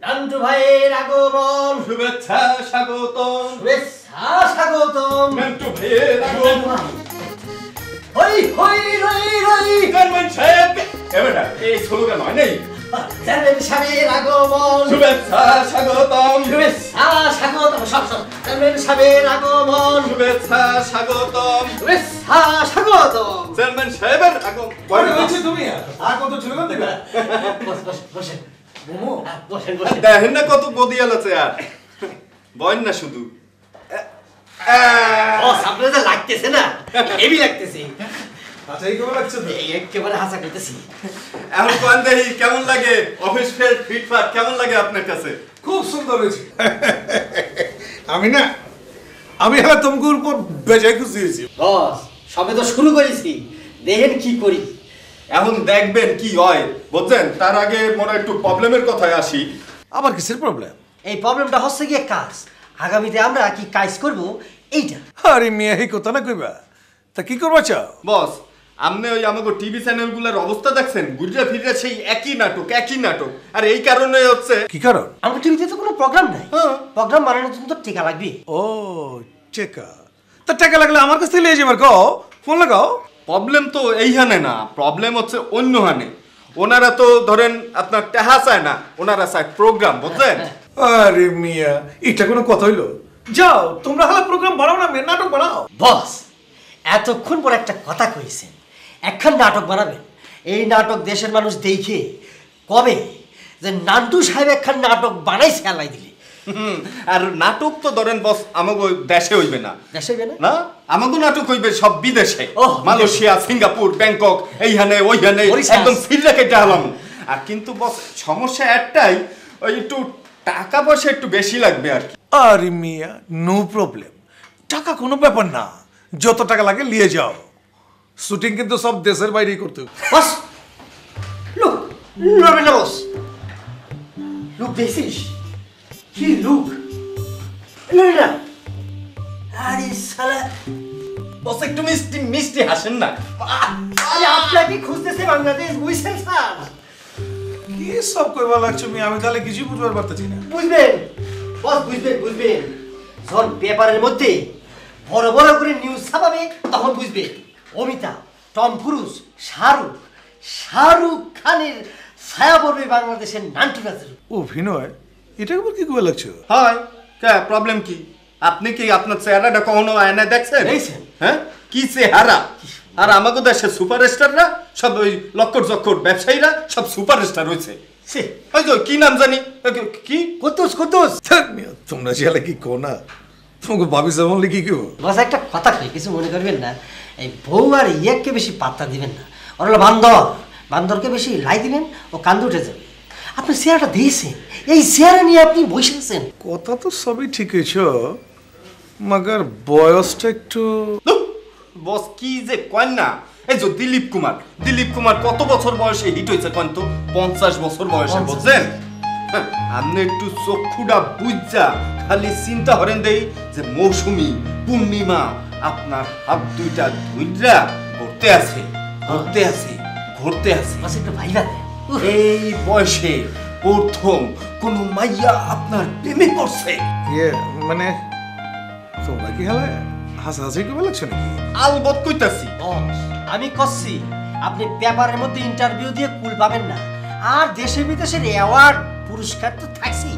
নান্টু ভাইয়ের আগমন, শুভেচ্ছা স্বাগতম, শুভেচ্ছা স্বাগতম। নান্টু ভাইয়ের আগমন। হই হই রই রই, চেয়ারম্যান সাহেব এবারে এই স্লোগান হয় নাই? চেয়ারম্যান সাহেবের আগমন, শুভেচ্ছা স্বাগতম, শুভেচ্ছা স্বাগতম। সব চেয়ারম্যান সাহেবের আগমন, শুভেচ্ছা স্বাগতম, শুভেচ্ছা স্বাগতম। চেয়ারম্যান সাহেবের আগমন। তুমি আর কত স্লোগান দেবে? বসেন মোমো, বসেন বসেন। দেখেন না কত বদিয়াল আছে আর বয়েন না শুধু বস আপনাদের লাগতেছে না, হেভি লাগতেছে। আচ্ছা এই কেমন লাগছে তো? এই একেবারে হাসা করতেছি। এখন কোন দেহি কেমন লাগে? অফিস ফের ফিটফাট কেমন লাগে আপনার কাছে? খুব সুন্দর হয়েছে। আমি হ্যাঁ তোমার উপর বেজায় খুশি হয়েছি। বস সবে তো শুরু করেছি, দেখেন কি করি। এখন দেখবেন কি হয় বুঝছেন। তার আগে মনে একটু প্রবলেমের কথায় আসি। আবার কিসের প্রবলেম? এই প্রবলেমটা হচ্ছে গিয়ে কাজ। আগামীতে আমরা কি কাজ করব এইটা। আরে মিয়া এই কথা না কইবা, তা কি করবা চাও? বস আপনি ওই আমাকে টিভি চ্যানেলগুলোর অবস্থা দেখছেন, ঘুরে ফিরে সেই একই নাটক। আর এই কারণে হচ্ছে কি কারণ? আমার টিভিতে তো কোনো প্রোগ্রাম নাই। হ্যাঁ। প্রোগ্রাম বানানোর জন্য তো টাকা লাগবে। ও চেকা, তা টাকা লাগলে আমার কাছ থেকে লিয়ে যাবার কও, ফোন লাগাও। প্রবলেম তো এইখানে না, প্রবলেম হচ্ছে অন্য হানে। ওনারা তো ধরেন আপনার টাহা চায় না, ওনারা চায় প্রোগ্রাম, বুঝলেন? আরে মিয়া এটা কোনো কথা হইলো? যাও তোমরা হালা প্রোগ্রাম বানাও না, মেয়ে নাটক বানাও। বস এতক্ষণ পর একটা কথা কইছেন, একখান নাটক বানাবেন। এই নাটক দেশের মানুষ দেখে কবে যে নান্টু সাহেব একখান নাটক বানাইছে আলাই দিলে। আর নাটক তো ধরেন বস আমাকে দেশে হইবে না, দেশে না না আমাকে নাটক হইবে সব বিদেশে। ওহ, মালয়েশিয়া, সিঙ্গাপুর, ব্যাংকক, এইখানে ওইখানে মরিশাস। একদম সিরিয়া কেটে হলাম। আর কিন্তু বস সমস্যা একটাই, ওই একটু টাকা পয়সা একটু বেশি লাগবে আর কি। আরে মিয়া নো প্রবলেম, টাকা কোনো ব্যাপার না, যত টাকা লাগে নিয়ে যাও। শুটিং কিন্তু সব দেশের বাইরেই করতে হবে। বস লুক, লড়বে না বস। লুক দেখছিস কি লুক? লড়বে না। আরে শালা, বস একটু মিষ্টি মিষ্টি হাসেন না। আরে আপনাকে খুঁজতেছে বাংলাদেশ, বুঝছেন স্যার? কি সব কইবা লাগছো মিয়া, আমি তাহলে কিছু বুঝবার পারতেছি না। বুঝবেন বস, বুঝবেন। যখন পেপারের মধ্যে বড় বড় করে নিউজ ছাপাবে তখন বুঝবে। অমিতাভ, টম ক্রুজ, শাহরুখ খানের ছায়া পড়বে বাংলাদেশের নান্টু রাজের। ও ভিনয়, এটা আবার কি কইবা লাগছো? হয় কে প্রবলেম কি? আপনি কি আপনার চেহারাটা কখনো আয়নায় দেখছেন? দেখছেন। হ্যাঁ কি চেহারা! আর আমাকে দেশে সুপারস্টাররা সব ওই লক্কর জক্কর ব্যবসায়ীরা সব সুপারস্টার হয়েছে। ওই তো কি নাম জানি, কি কুতুস। থাক মিয়া, তোমরা যে কি কো না, তোমাকে ভাবি যেমন কি কেউ। বস একটা কথা কই, কিছু মনে করবেন না। এই বউ আর ইয়াকে বেশি পাত্তা দিবেন না। ওর হলো বান্দরকে বেশি লাই দিবেন ও কান্দে উঠে যাবে। আপনি চেয়ারটা দিয়েছেন, এই চেয়ারে নিয়ে আপনি বসেছেন। কথা তো সবই ঠিক হয়েছ, মাগার বয়সটা একটু। বস কি যে কয় না। এই যে দিলীপ কুমার কত বছর বয়সে হিট হয়েছে কন তো? 50 বছর বয়সে, বুঝছেন? হ্যাঁ, আপনি একটু চক্ষুটা বুঝা খালি চিন্তা করেন দেই যে মৌসুমী, পূর্ণিমা আপনার হাত দুইটা ধুইরা ঘুরতে আছে। বস একটু ভাইবা দেন। এই বয়সে প্রথম কোন মাইয়া আপনার প্রেমে পড়ছে। ইয়ে মানে তোমরা কি হালা হাসাহাসি করবে লাগছো নাকি? আলবত কইতাছি। বস আমি কচ্ছি, আপনি পেপারের মধ্যে ইন্টারভিউ দিয়ে কুল পাবেন না। আর দেশে বিদেশের অ্যাওয়ার্ড পুরস্কার তো থাকছেই।